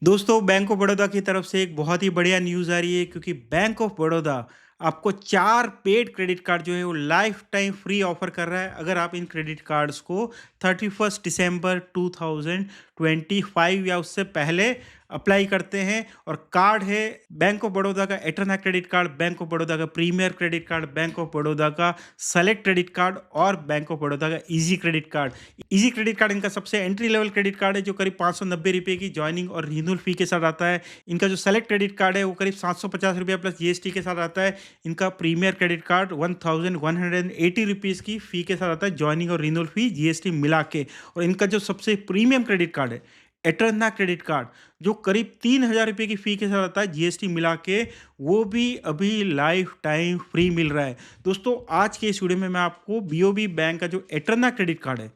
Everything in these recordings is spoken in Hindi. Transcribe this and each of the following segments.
दोस्तों बैंक ऑफ बड़ौदा की तरफ से एक बहुत ही बढ़िया न्यूज़ आ रही है क्योंकि बैंक ऑफ बड़ौदा आपको 4 पेड क्रेडिट कार्ड जो है वो लाइफ टाइम फ्री ऑफर कर रहा है अगर आप इन क्रेडिट कार्ड्स को 31 दिसंबर 2025 या उससे पहले अप्लाई करते हैं। और कार्ड है बैंक ऑफ बड़ौदा का Eterna credit card, bank of Baroda का premier credit card, bank of Baroda का सेलेक्ट क्रेडिट कार्ड और बैंक ऑफ बड़ौदा का easy credit card. Easy credit card इनका सबसे एंट्री लेवल क्रेडिट कार्ड है जो करीब 590 रुपये की ज्वाइनिंग और रिन्यूअल फी के साथ आता है। इनका जो सेलेक्ट क्रेडिट कार्ड है वो करीब 750 रुपये प्लस जीएसटी के साथ आता है। इनका प्रीमियर क्रेडिट कार्ड 1180 रुपीज़ की फ़ी के साथ आता है, ज्वाइनिंग और रिन्यूअल फी जीएसटी मिला के। और इनका जो सबसे प्रीमियम क्रेडिट कार्ड है एटर्ना क्रेडिट कार्ड जो करीब 3000 रुपये की फ़ी के साथ आता है जीएसटी मिला के, वो भी अभी लाइफ टाइम फ्री मिल रहा है। दोस्तों आज के इस वीडियो में मैं आपको बीओबी बैंक का जो एटर्ना क्रेडिट कार्ड है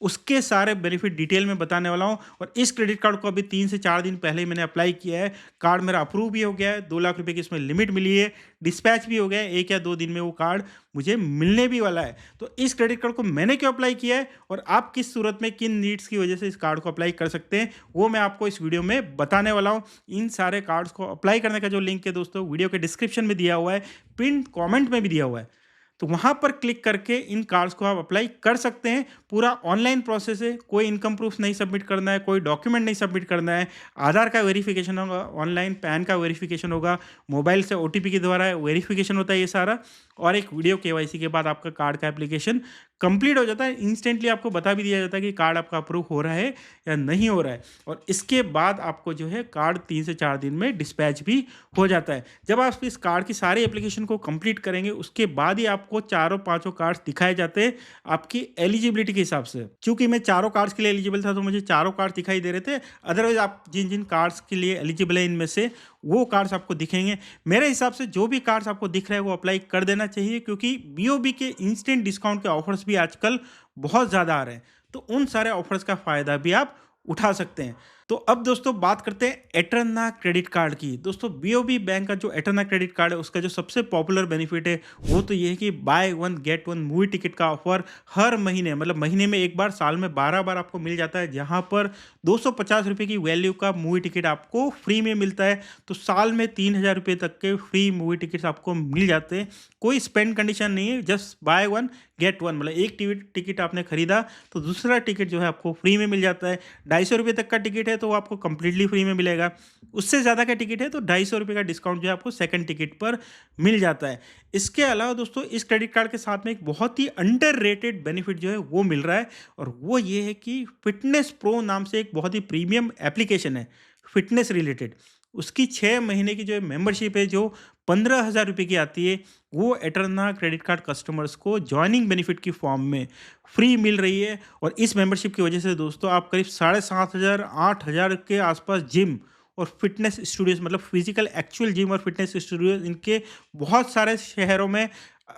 उसके सारे बेनिफिट डिटेल में बताने वाला हूँ। और इस क्रेडिट कार्ड को अभी 3 से 4 दिन पहले ही मैंने अप्लाई किया है। कार्ड मेरा अप्रूव भी हो गया है, 2 लाख रुपए की इसमें लिमिट मिली है, डिस्पैच भी हो गया है, 1 या 2 दिन में वो कार्ड मुझे मिलने भी वाला है। तो इस क्रेडिट कार्ड को मैंने क्यों अप्लाई किया है और आप किस सूरत में किन नीड्स की वजह से इस कार्ड को अप्लाई कर सकते हैं वो मैं आपको इस वीडियो में बताने वाला हूँ। इन सारे कार्ड्स को अप्लाई करने का जो लिंक है दोस्तों वीडियो के डिस्क्रिप्शन में दिया हुआ है, पिन कॉमेंट में भी दिया हुआ है। तो वहाँ पर क्लिक करके इन कार्ड्स को आप अप्लाई कर सकते हैं। पूरा ऑनलाइन प्रोसेस है, कोई इनकम प्रूफ नहीं सबमिट करना है, कोई डॉक्यूमेंट नहीं सबमिट करना है। आधार का वेरिफिकेशन होगा ऑनलाइन, पैन का वेरिफिकेशन होगा, मोबाइल से ओटीपी के द्वारा वेरिफिकेशन होता है ये सारा। और एक वीडियो केवाईसी के बाद आपका कार्ड का एप्लीकेशन कंप्लीट हो जाता है। इंस्टेंटली आपको बता भी दिया जाता है कि कार्ड आपका अप्रूव हो रहा है या नहीं हो रहा है। और इसके बाद आपको जो है कार्ड 3 से 4 दिन में डिस्पैच भी हो जाता है। जब आप इस कार्ड की सारी एप्लीकेशन को कंप्लीट करेंगे उसके बाद ही आपको चारों पांचों कार्ड्स दिखाए जाते हैं आपकी एलिजिबिलिटी के हिसाब से। चूंकि मैं चारों कार्ड्स के लिए एलिजिबल था तो मुझे चारों कार्ड्स दिखाई दे रहे थे। अदरवाइज आप जिन जिन कार्ड्स के लिए एलिजिबल है इनमें से वो कार्ड्स आपको दिखेंगे। मेरे हिसाब से जो भी कार्ड्स आपको दिख रहे हैं वो अप्लाई कर देना चाहिए क्योंकि बीओबी के इंस्टेंट डिस्काउंट के ऑफर्स भी आजकल बहुत ज़्यादा आ रहे हैं। तो उन सारे ऑफर्स का फ़ायदा भी आप उठा सकते हैं। तो अब दोस्तों बात करते हैं एटर्ना क्रेडिट कार्ड की। दोस्तों बीओबी बैंक का जो एटर्ना क्रेडिट कार्ड है उसका जो सबसे पॉपुलर बेनिफिट है वो तो ये है कि by one get one movie ticket का ऑफर हर महीने, मतलब महीने में एक बार, साल में 12 बार आपको मिल जाता है, जहां पर 250 रुपये की वैल्यू का मूवी टिकट आपको फ्री में मिलता है। तो साल में 3000 रुपये तक के फ्री मूवी टिकट्स आपको मिल जाते हैं। कोई स्पेंड कंडीशन नहीं है, just by one get one, मतलब एक टिकट आपने खरीदा तो दूसरा टिकट जो है आपको फ्री में मिल जाता है। 250 रुपये तक का टिकट है तो वो आपको कंप्लीटली फ्री में मिलेगा। उससे ज़्यादा का टिकट है तो 250 रुपये का डिस्काउंट जो है आपको सेकंड टिकट पर मिल जाता है। इसके अलावा दोस्तों इस क्रेडिट कार्ड के साथ में एक बहुत ही अंडररेटेड बेनिफिट जो है वो मिल रहा है और वो ये है कि फिटनेस प्रो नाम से एक बहुत ही प्रीमियम एप्लीकेशन है फिटनेस रिलेटेड। उसकी 6 महीने की जो मेंबरशिप है जो 15,000 रुपये की आती है वो एटर्ना क्रेडिट कार्ड कस्टमर्स को जॉइनिंग बेनिफिट की फॉर्म में फ्री मिल रही है। और इस मेंबरशिप की वजह से दोस्तों आप करीब 7,500 8,000 के आसपास जिम और फिटनेस स्टूडियोज, मतलब फिजिकल एक्चुअल जिम और फिटनेस स्टूडियोज इनके बहुत सारे शहरों में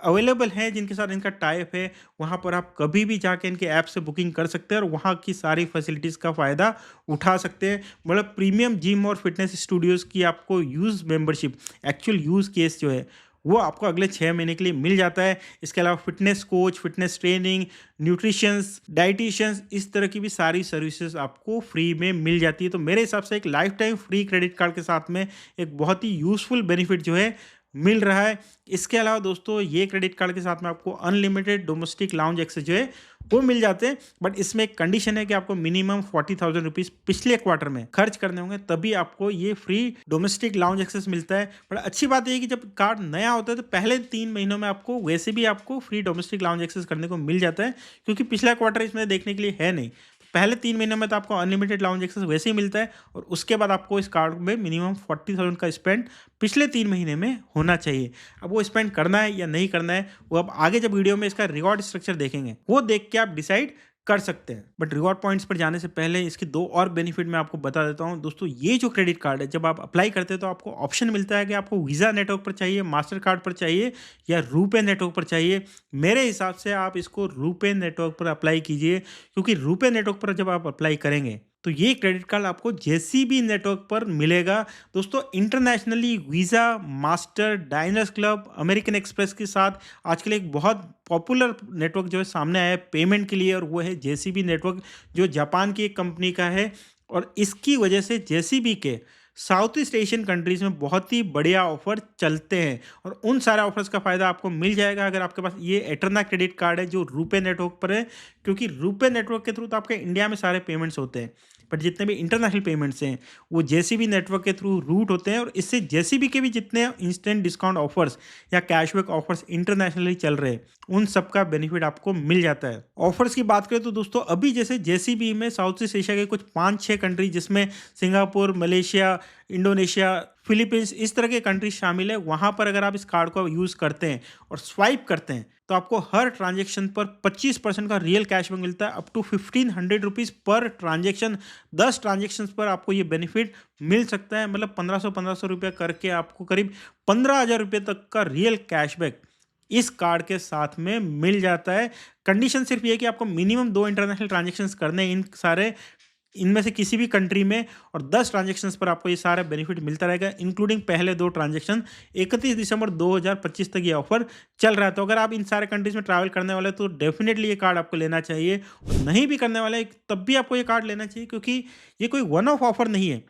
अवेलेबल हैं जिनके साथ इनका टाइप है। वहाँ पर आप कभी भी जाके इनके ऐप से बुकिंग कर सकते हैं और वहाँ की सारी फैसिलिटीज़ का फ़ायदा उठा सकते हैं। मतलब प्रीमियम जिम और फिटनेस स्टूडियोज़ की आपको use membership, actual use case जो है वो आपको अगले 6 महीने के लिए मिल जाता है। इसके अलावा fitness coach, fitness training, nutritions, dietitians, इस तरह की भी सारी सर्विसेज आपको फ्री में मिल जाती है। तो मेरे हिसाब से एक life time free credit card के साथ में एक बहुत ही यूज़फुल बेनिफिट जो है मिल रहा है। इसके अलावा दोस्तों ये क्रेडिट कार्ड के साथ में आपको अनलिमिटेड डोमेस्टिक लाउंज एक्सेस जो है वो मिल जाते हैं। बट इसमें एक कंडीशन है कि आपको मिनिमम 40,000 रुपीज़ पिछले क्वार्टर में खर्च करने होंगे तभी आपको ये फ्री डोमेस्टिक लाउंज एक्सेस मिलता है। बट अच्छी बात यह है कि जब कार्ड नया होता है तो पहले 3 महीनों में आपको वैसे भी आपको फ्री डोमेस्टिक लाउंज एक्सेस करने को मिल जाता है क्योंकि पिछला क्वार्टर इसमें देखने के लिए है नहीं। पहले 3 महीने में तो आपको अनलिमिटेड लाउंज एक्सेस वैसे ही मिलता है और उसके बाद आपको इस कार्ड में मिनिमम 40,000 का स्पेंड पिछले 3 महीने में होना चाहिए। अब वो स्पेंड करना है या नहीं करना है वो अब आगे जब वीडियो में इसका रिवॉर्ड स्ट्रक्चर देखेंगे वो देख के आप डिसाइड कर सकते हैं। बट रिवॉर्ड पॉइंट्स पर जाने से पहले इसके 2 और बेनिफिट मैं आपको बता देता हूं। दोस्तों ये जो क्रेडिट कार्ड है जब आप अप्लाई करते हैं तो आपको ऑप्शन मिलता है कि आपको वीज़ा नेटवर्क पर चाहिए, मास्टर कार्ड पर चाहिए या रूपे नेटवर्क पर चाहिए। मेरे हिसाब से आप इसको रूपे नेटवर्क पर अप्लाई कीजिए क्योंकि रूपे नेटवर्क पर जब आप अप्लाई करेंगे तो ये क्रेडिट कार्ड आपको जेसीबी नेटवर्क पर मिलेगा। दोस्तों internationally visa, master, diners club, American express के साथ आजकल एक बहुत पॉपुलर नेटवर्क जो है सामने आया है पेमेंट के लिए और वो है जेसीबी नेटवर्क जो जापान की एक कंपनी का है। और इसकी वजह से जेसीबी के साउथ ईस्ट एशियन कंट्रीज़ में बहुत ही बढ़िया ऑफ़र चलते हैं और उन सारे ऑफ़र्स का फ़ायदा आपको मिल जाएगा अगर आपके पास ये एटर्ना क्रेडिट कार्ड है जो रुपे नेटवर्क पर है, क्योंकि रुपे नेटवर्क के थ्रू तो आपके इंडिया में सारे पेमेंट्स होते हैं, बट जितने भी इंटरनेशनल पेमेंट्स हैं वो जेसीबी नेटवर्क के थ्रू रूट होते हैं और इससे जेसीबी के भी जितने इंस्टेंट डिस्काउंट ऑफर्स या कैशबैक ऑफर्स इंटरनेशनली चल रहे हैं उन सब का बेनिफिट आपको मिल जाता है। ऑफर्स की बात करें तो दोस्तों अभी जैसे जेसीबी में साउथ ईस्ट एशिया के कुछ 5-6 कंट्री जिसमें सिंगापुर, मलेशिया, इंडोनेशिया, फिलीपींस इस तरह के कंट्रीज शामिल है, वहाँ पर अगर आप इस कार्ड को यूज़ करते हैं और स्वाइप करते हैं तो आपको हर ट्रांजेक्शन पर 25% का रियल कैशबैक मिलता है, up to 1500 rupees per transaction. 10 transactions पर आपको ये बेनिफिट मिल सकता है, मतलब 1500 रुपये करके आपको करीब 15,000 रुपये तक का रियल कैशबैक इस कार्ड के साथ में मिल जाता है। कंडीशन सिर्फ ये है कि आपको मिनिमम 2 इंटरनेशनल ट्रांजेक्शन्स करने हैं इन सारे इनमें से किसी भी कंट्री में और 10 ट्रांजेक्शन्स पर आपको ये सारा बेनिफिट मिलता रहेगा, इंक्लूडिंग पहले 2 ट्रांजेक्शन। 31 दिसंबर 2025 तक ये ऑफर चल रहा है। तो अगर आप इन सारे कंट्रीज में ट्रैवल करने वाले तो डेफिनेटली ये कार्ड आपको लेना चाहिए, और नहीं भी करने वाले तब भी आपको ये कार्ड लेना चाहिए, क्योंकि ये कोई वन ऑफ ऑफर नहीं है।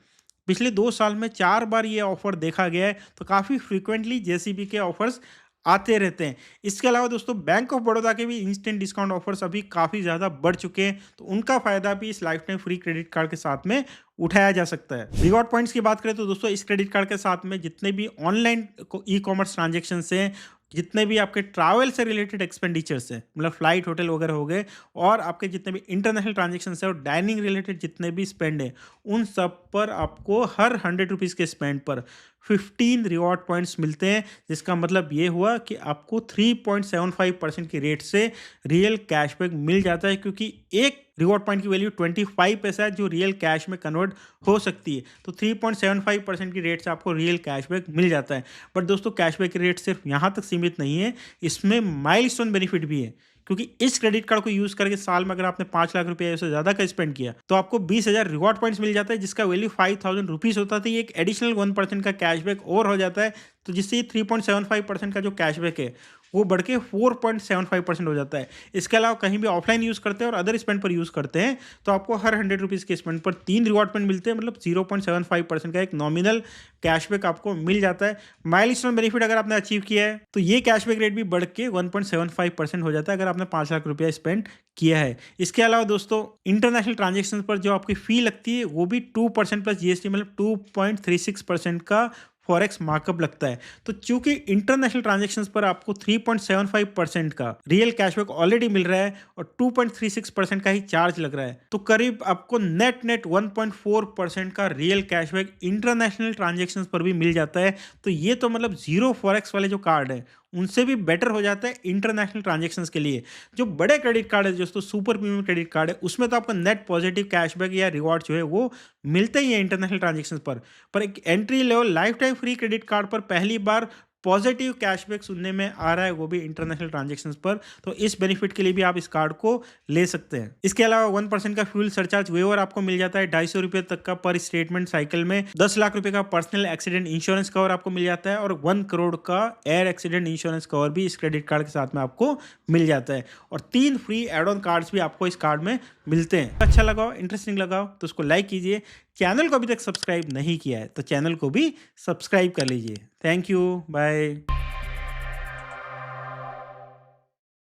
पिछले 2 साल में 4 बार ये ऑफर देखा गया है, तो काफ़ी फ्रीक्वेंटली जेसीबी के ऑफर्स आते रहते हैं। इसके अलावा दोस्तों बैंक ऑफ बड़ौदा के भी इंस्टेंट डिस्काउंट ऑफर्स अभी काफ़ी ज़्यादा बढ़ चुके हैं, तो उनका फ़ायदा भी इस life time free credit card के साथ में उठाया जा सकता है। रिवॉर्ड पॉइंट्स की बात करें तो दोस्तों इस क्रेडिट कार्ड के साथ में जितने भी ऑनलाइन ई कॉमर्स ट्रांजेक्शन हैं, जितने भी आपके ट्रैवल से रिलेटेड एक्सपेंडिचर्स हैं, मतलब फ्लाइट, होटल वगैरह हो गए, और आपके जितने भी इंटरनेशनल ट्रांजेक्शन हैं और डाइनिंग रिलेटेड जितने भी स्पेंड है, उन सब पर आपको हर 100 रुपीज़ के स्पेंड पर 15 रिवॉर्ड पॉइंट्स मिलते हैं, जिसका मतलब ये हुआ कि आपको 3.75% की रेट से रियल कैशबैक मिल जाता है, क्योंकि एक रिवॉर्ड पॉइंट की वैल्यू 25 पैसा है जो रियल कैश में कन्वर्ट हो सकती है। तो 3.75% की रेट से आपको रियल कैशबैक मिल जाता है। बट दोस्तों कैशबैक की रेट सिर्फ यहाँ तक सीमित नहीं है, इसमें माइलस्टोन बेनिफिट भी है, क्योंकि इस क्रेडिट कार्ड को यूज़ करके साल में अगर आपने 5 लाख रुपये से ज़्यादा का स्पेंड किया तो आपको 20,000 रिवॉर्ड पॉइंट्स मिल जाता है, जिसका वैल्यू 5,000 रुपीज़ होता था। ये एक एडिशनल 1% का कैशबैक और हो जाता है, तो जिससे ये 3.75% का जो कैशबैक है वो बढ़ के 4.75% हो जाता है। इसके अलावा कहीं भी ऑफलाइन यूज़ करते हैं और अदर स्पेंड पर यूज़ करते हैं तो आपको हर 100 रुपीज़ के स्पेंड पर 3 रिवॉर्ड पॉइंट मिलते हैं, मतलब 0.75% का एक नॉमिनल कैशबैक आपको मिल जाता है। माइलस्टोन बेनिफिट अगर आपने अचीव किया है तो ये कैशबैक रेट भी बढ़ के 1.75% हो जाता है अगर आपने 5 लाख रुपया स्पेंड किया है। इसके अलावा दोस्तों इंटरनेशनल ट्रांजेक्शन पर जो आपकी फ़ी लगती है वो भी 2% प्लस जीएसटी, मतलब 2.36% का फॉरेक्स मार्कअप लगता है। तो चूंकि इंटरनेशनल ट्रांजैक्शंस पर आपको 3.75% का रियल कैशबैक ऑलरेडी मिल रहा है और 2.36% का ही चार्ज लग रहा है, तो करीब आपको नेट 1.4% का रियल कैशबैक इंटरनेशनल ट्रांजैक्शंस पर भी मिल जाता है। तो ये तो मतलब जीरो फॉरेक्स वाले जो कार्ड है उनसे भी बेटर हो जाता है इंटरनेशनल ट्रांजैक्शंस के लिए। जो बड़े क्रेडिट कार्ड है दोस्तों, सुपर प्रीमियम क्रेडिट कार्ड है, उसमें तो आपको नेट पॉजिटिव कैशबैक या रिवॉर्ड जो है वो मिलते ही है इंटरनेशनल ट्रांजैक्शंस पर एक entry level life time free credit card पर पहली बार पॉजिटिव कैशबैक सुनने में आ रहा है, वो भी इंटरनेशनल ट्रांजैक्शंस पर। तो इस बेनिफिट के लिए भी आप इस कार्ड को ले सकते हैं। इसके अलावा 1% का फ्यूल सरचार्ज वेवर आपको मिल जाता है 250 रुपये तक का पर स्टेटमेंट साइकिल में। 10 लाख रुपए का पर्सनल एक्सीडेंट इंश्योरेंस कवर आपको मिल जाता है और 1 करोड़ का एयर एक्सीडेंट इंश्योरेंस कवर भी इस क्रेडिट कार्ड के साथ में आपको मिल जाता है। और 3 फ्री एड ऑन कार्ड्स भी आपको इस कार्ड में मिलते हैं। अच्छा लगा, इंटरेस्टिंग लगा तो उसको लाइक कीजिए। चैनल को अभी तक सब्सक्राइब नहीं किया है तो चैनल को भी सब्सक्राइब कर लीजिए। Thank you, bye.